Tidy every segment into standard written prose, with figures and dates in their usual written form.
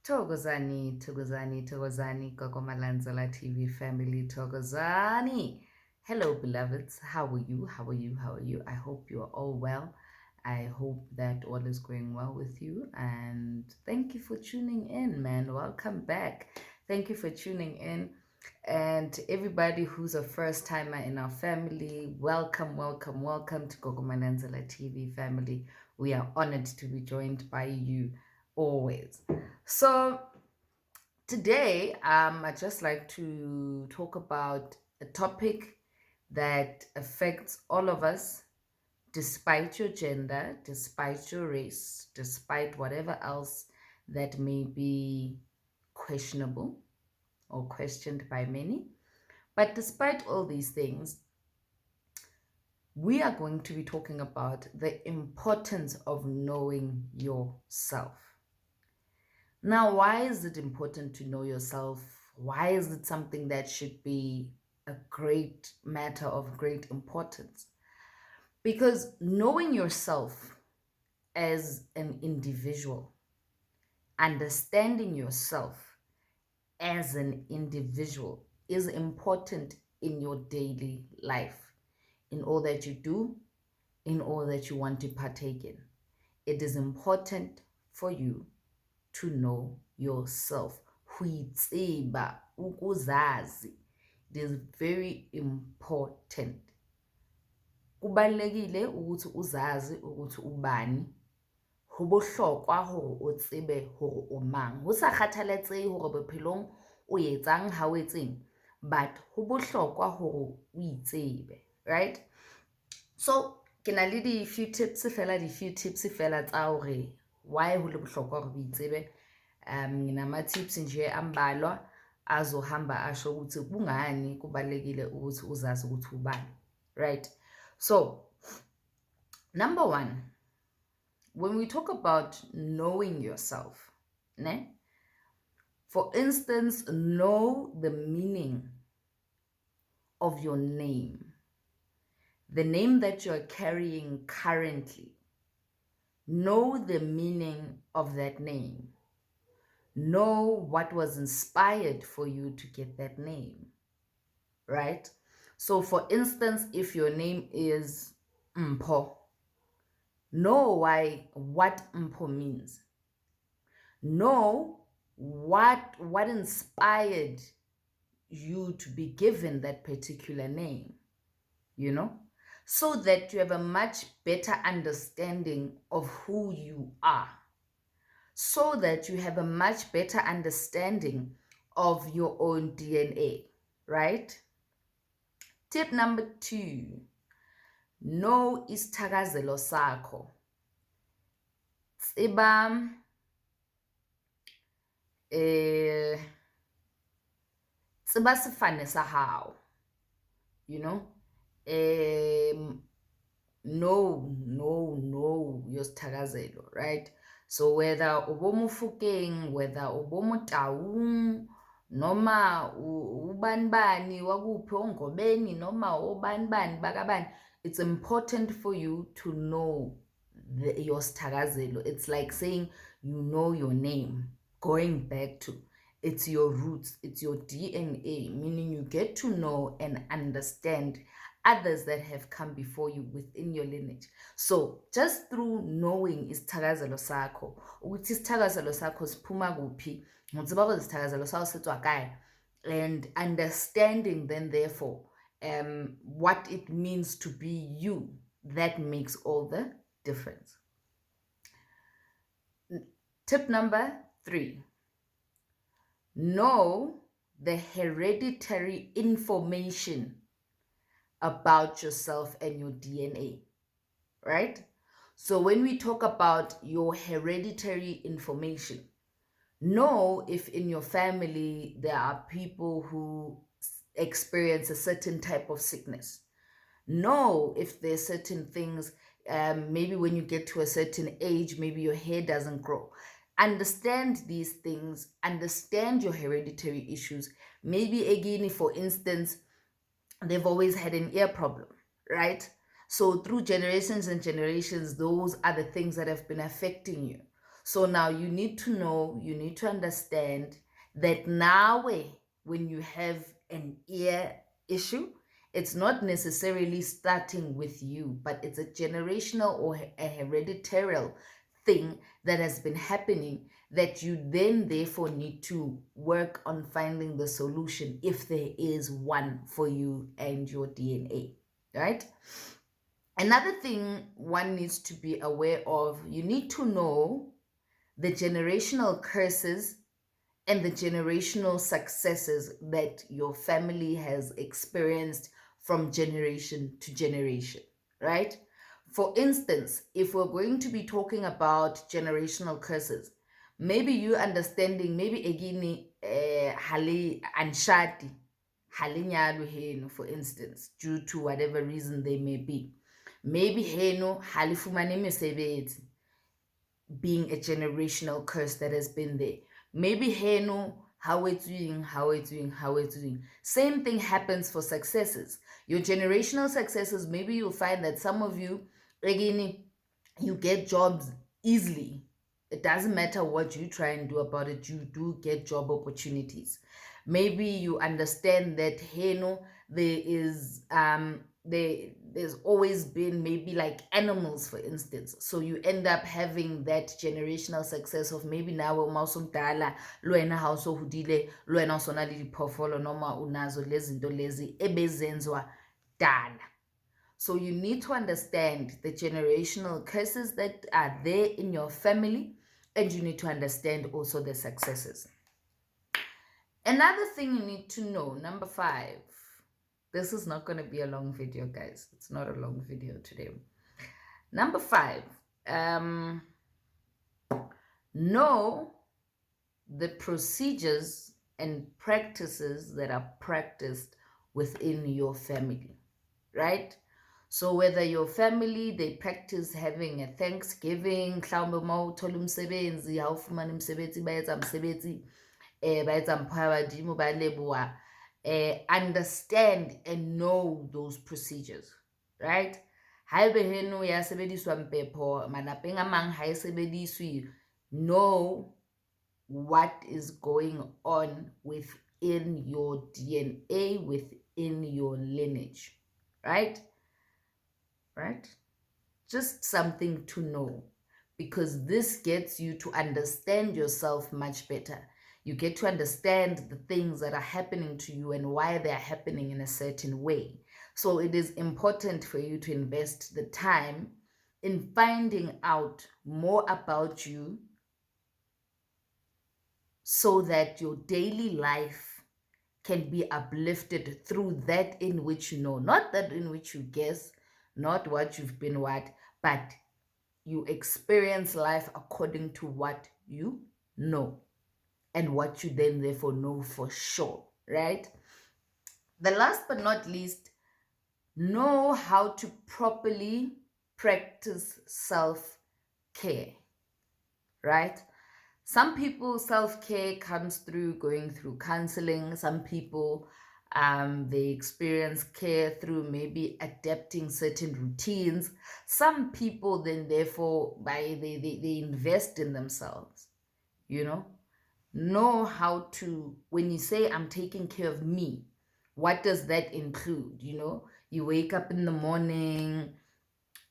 Thokozani, Thokozani, Thokozani, Gogomalanzala TV family, Thokozani. Hello, beloveds. How are you? How are you? How are you? I hope you are all well. I hope that all is going well with you. And thank you for tuning in, man. Welcome back. Thank you for tuning in. And everybody who's a first timer in our family, welcome, welcome, welcome to Gogomalanzala TV family. We are honored to be joined by you always. So today, I'd just like to talk about a topic that affects all of us, despite your gender, despite your race, despite whatever else that may be questionable or questioned by many. But despite all these things, we are going to be talking about the importance of knowing yourself. Now, why is it important to know yourself? Why is it something that should be a great matter of great importance? Because knowing yourself as an individual, understanding yourself as an individual is important in your daily life, in all that you do, in all that you want to partake in. It is important for you to know yourself. Huitsiba, ukuzazi. It is very important. Kubalulekile ukuthi uzazi ukuthi ubani. Ho bohlokwa hore o tsebe hore o mang. Ho sa kgathalatsehe hore bophelong o etsang ha o etseng, but ho bohlokwa hore o itsebe, right? So ke na le di few tips fela tsa hore why ho le bohlokwa hore o itsebe. Nginama tips nje ambalwa azohamba asho ukuthi kungani kubalekile ukuthi uzazi ukuthi ubani, right? So number one, when we talk about knowing yourself, ne? For instance, know the meaning of your name, the name that you're carrying currently. Know the meaning of that name. Know what was inspired for you to get that name, right? So for instance, if your name is Mpho, know what Mpho means. Know what inspired you to be given that particular name, so that you have a much better understanding of who you are, so that you have a much better understanding of your own DNA, right? Tip number 2, know isithakazelo sakho. Tseba sefane sa hao, know your sithakazelo, right? So whether ubomufukeng, whether ubomutaung, noma ubanibani wakuphi ongobeni, noma obanibani bakabani, it's important for you to know your sithakazelo. It's like saying you know your name, going back to it's your roots, it's your DNA, meaning you get to know and understand others that have come before you within your lineage. So just through knowing isithakazelo sakho, ukuthi isithakazelo sakho siphuma kuphi, ngotsiba gore isithakazelo sakho setswa kae, and understanding then therefore what it means to be you, that makes all the difference. Tip number 3, know the hereditary information about yourself and your DNA, right? So when we talk about your hereditary information, know if in your family there are people who experience a certain type of sickness. Know if there's certain things, maybe when you get to a certain age, maybe your hair doesn't grow. Understand these things, understand your hereditary issues. Maybe again, for instance, they've always had an ear problem, right? So through generations and generations, those are the things that have been affecting you. So now you need to know, you need to understand that now when you have an ear issue, it's not necessarily starting with you, but it's a generational or a hereditary thing that has been happening that you then therefore need to work on finding the solution if there is one for you and your DNA, right? Another thing one needs to be aware of, you need to know the generational curses and the generational successes that your family has experienced from generation to generation, right? For instance, if we're going to be talking about generational curses, maybe you understanding, maybe egini hali anshati, hali nyalo heno, for instance, due to whatever reason they may be. Maybe heno hali fumane mesebetsi, being a generational curse that has been there. Maybe heno, how it's doing. Same thing happens for successes. Your generational successes, maybe you'll find that some of you, again, you get jobs easily. It doesn't matter what you try and do about it, you do get job opportunities. Maybe you understand that heno, there is there's always been maybe like animals, for instance, so you end up having that generational success of maybe nawe uma usumdala lwena hawusohudile lwena usona le diphoofolo noma unazo lezi zinto lezi ebezenzwa dala. So you need to understand the generational curses that are there in your family, and you need to understand also the successes. Another thing you need to know, number 5, this is not going to be a long video, guys. It's not a long video today. Number 5, know the procedures and practices that are practiced within your family, right? So whether your family, they practice having a Thanksgiving, mhlawumbe mawuthola umsebenzi, awufumana umsebenzi, bayenza umsebenzi, bayenza mphakathi bayaleboha. Understand and know those procedures, right? Haebe heno ya sebediswa mpepho, malapeng a mang ha e sebediswe, know what is going on within your DNA, within your lineage, right? Right? Just something to know, because this gets you to understand yourself much better. You get to understand the things that are happening to you and why they're happening in a certain way. So it is important for you to invest the time in finding out more about you so that your daily life can be uplifted through that in which you know, not that in which you guess, not what you've been but you experience life according to what you know and what you then therefore know for sure, right? The last but not least, know how to properly practice self-care, right? Some people, self-care comes through going through counseling. Some people, they experience care through maybe adapting certain routines. Some people then therefore they invest in themselves, know how to, when you say I'm taking care of me, what does that include? You wake up in the morning,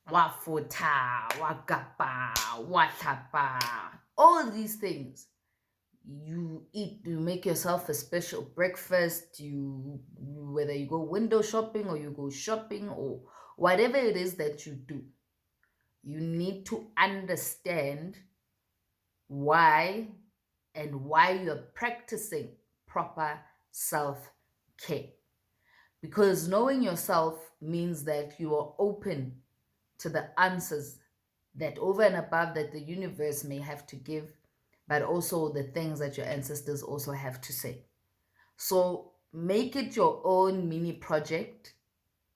wafuta, wakapa, watlapa, all these things. You eat, you make yourself a special breakfast, whether you go window shopping or you go shopping or whatever it is that you do, you need to understand why you're practicing proper self-care. Because knowing yourself means that you are open to the answers that over and above that the universe may have to give, but also the things that your ancestors also have to say. So make it your own mini project,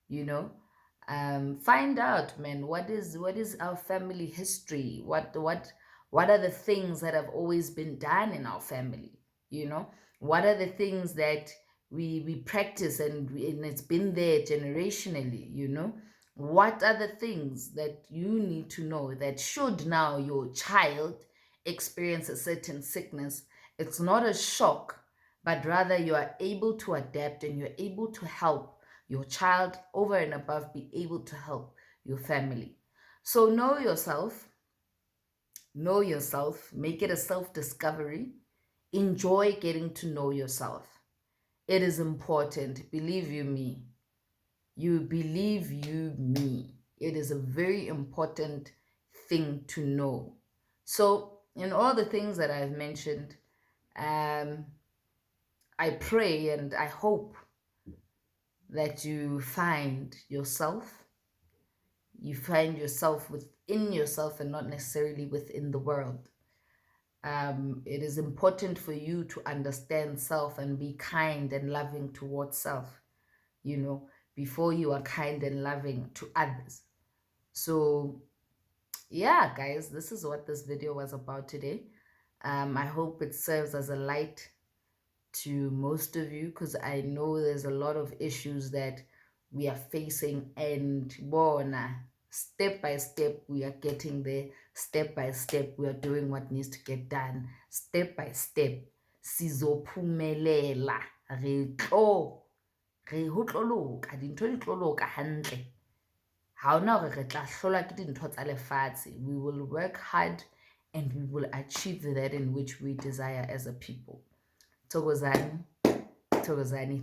find out, man, what is our family history? What are the things that have always been done in our family? What are the things that we practice and it's been there generationally? What are the things that you need to know that should now your child experience a certain sickness, it's not a shock, but rather you are able to adapt and you're able to help your child over and above, be able to help your family. So know yourself, make it a self discovery, enjoy getting to know yourself. It is important, believe you me. You believe you me. It is a very important thing to know. So, in all the things that I've mentioned, um, I pray and I hope that you find yourself within yourself and not necessarily within the world. It is important for you to understand self and be kind and loving towards self, before you are kind and loving to others. So, yeah, guys, this is what this video was about today. I hope it serves as a light to most of you, because I know there's a lot of issues that we are facing, and step by step we are getting there. Step by step we are doing what needs to get done. Step by step sizophumelela, ho tlo loka, dintho di tlo loka hantle. Ha ona hore re tla hlolwa ke dintho tsa lefatshe. We will work hard and we will achieve that in which we desire as a people. Thokozani,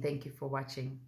thank you for watching.